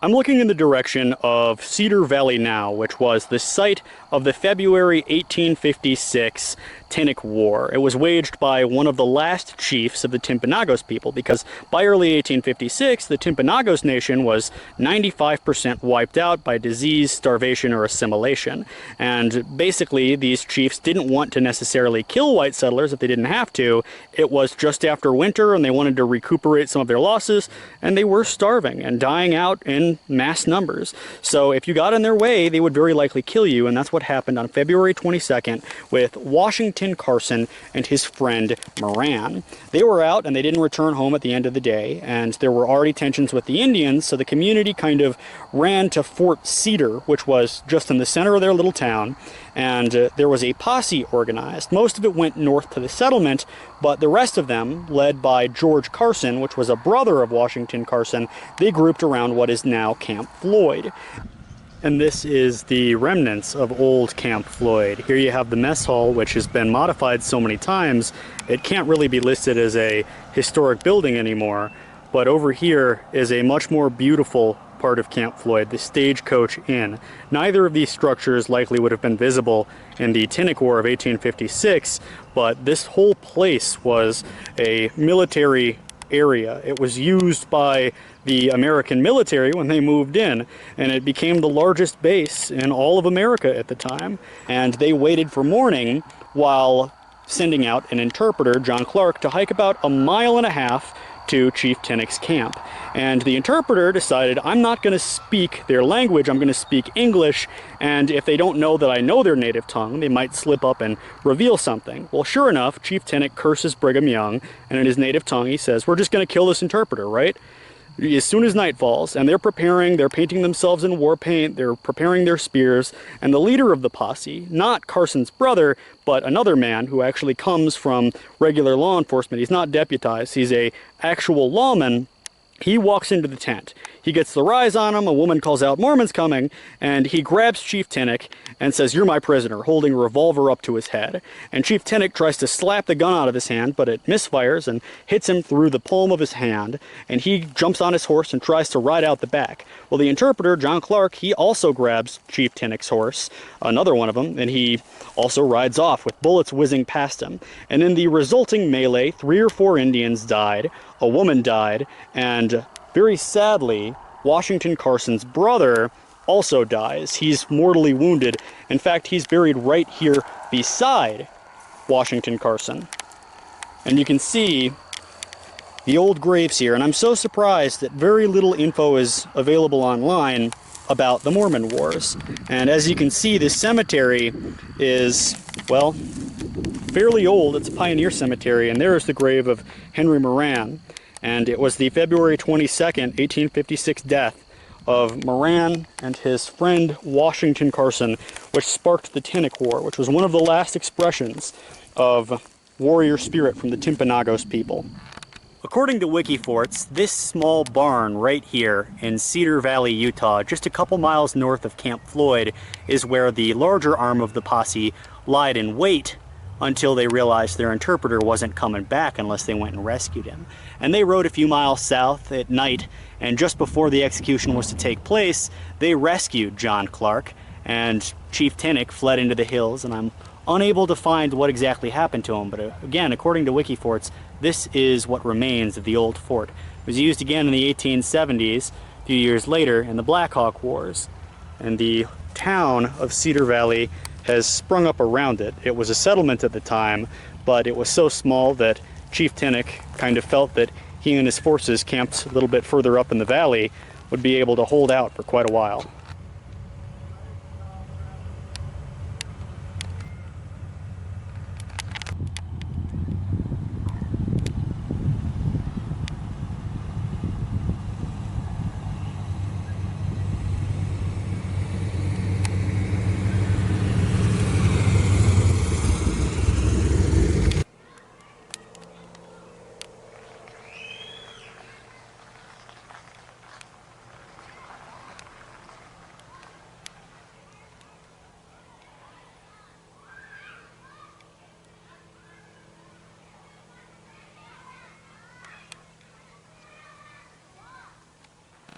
I'm looking in the direction of Cedar Valley now, which was the site of the February 1856 TINTIC War. It was waged by one of the last chiefs of the Timpanogos people, because by early 1856, the Timpanogos nation was 95% wiped out by disease, starvation, or assimilation. And basically, these chiefs didn't want to necessarily kill white settlers if they didn't have to. It was just after winter, and they wanted to recuperate some of their losses, and they were starving and dying out in mass numbers. So if you got in their way, they would very likely kill you, and that's what happened on February 22nd with Washington Carson and his friend Moran. They were out and they didn't return home at the end of the day, and there were already tensions with the Indians, so the community kind of ran to Fort Cedar, which was just in the center of their little town, and there was a posse organized. Most of it went north to the settlement, but the rest of them, led by George Carson, which was a brother of Washington Carson, they grouped around what is now Camp Floyd. And this is the remnants of old Camp Floyd. Here you have the mess hall, which has been modified so many times, it can't really be listed as a historic building anymore. But over here is a much more beautiful part of Camp Floyd, the Stagecoach Inn. Neither of these structures likely would have been visible in the TINTIC War of 1856, but this whole place was a military area. It was used by the American military when they moved in, and it became the largest base in all of America at the time. And they waited for morning while sending out an interpreter, John Clark, to hike about 1.5 miles to Chief TINTIC's camp. And the interpreter decided, I'm not going to speak their language, I'm going to speak English, and if they don't know that I know their native tongue, they might slip up and reveal something. Well, sure enough, Chief TINTIC curses Brigham Young, and in his native tongue he says, we're just going to kill this interpreter, right? As soon as night falls, and they're painting themselves in war paint, they're preparing their spears, and the leader of the posse, not Carson's brother, but another man who actually comes from regular law enforcement, he's not deputized, he's a actual lawman, he walks into the tent. He gets the rise on him, a woman calls out, Mormon's coming, and he grabs Chief TINTIC and says, you're my prisoner, holding a revolver up to his head. And Chief TINTIC tries to slap the gun out of his hand, but it misfires and hits him through the palm of his hand, and he jumps on his horse and tries to ride out the back. Well, the interpreter, John Clark, he also grabs Chief TINTIC's horse, another one of them, and he also rides off with bullets whizzing past him. And in the resulting melee, 3 or 4 Indians died, a woman died, and very sadly, Washington Carson's brother also dies. He's mortally wounded. In fact, he's buried right here beside Washington Carson. And you can see the old graves here, and I'm so surprised that very little info is available online about the Mormon Wars. And as you can see, this cemetery is, well, fairly old. It's a pioneer cemetery, and there's the grave of Henry Moran. And it was the February 22nd, 1856 death of Moran and his friend Washington Carson, which sparked the TINTIC War, which was one of the last expressions of warrior spirit from the Timpanogos people. According to Wikiforts, this small barn right here in Cedar Valley, Utah, just a couple miles north of Camp Floyd, is where the larger arm of the posse lied in wait until they realized their interpreter wasn't coming back unless they went and rescued him. And they rode a few miles south at night, and just before the execution was to take place, they rescued John Clark, and Chief TINTIC fled into the hills, and I'm unable to find what exactly happened to him, but again, according to Wikiforts, this is what remains of the old fort. It was used again in the 1870s, a few years later, in the Black Hawk Wars, and the town of Cedar Valley has sprung up around it. It was a settlement at the time, but it was so small that Chief TINTIC kind of felt that he and his forces camped a little bit further up in the valley would be able to hold out for quite a while.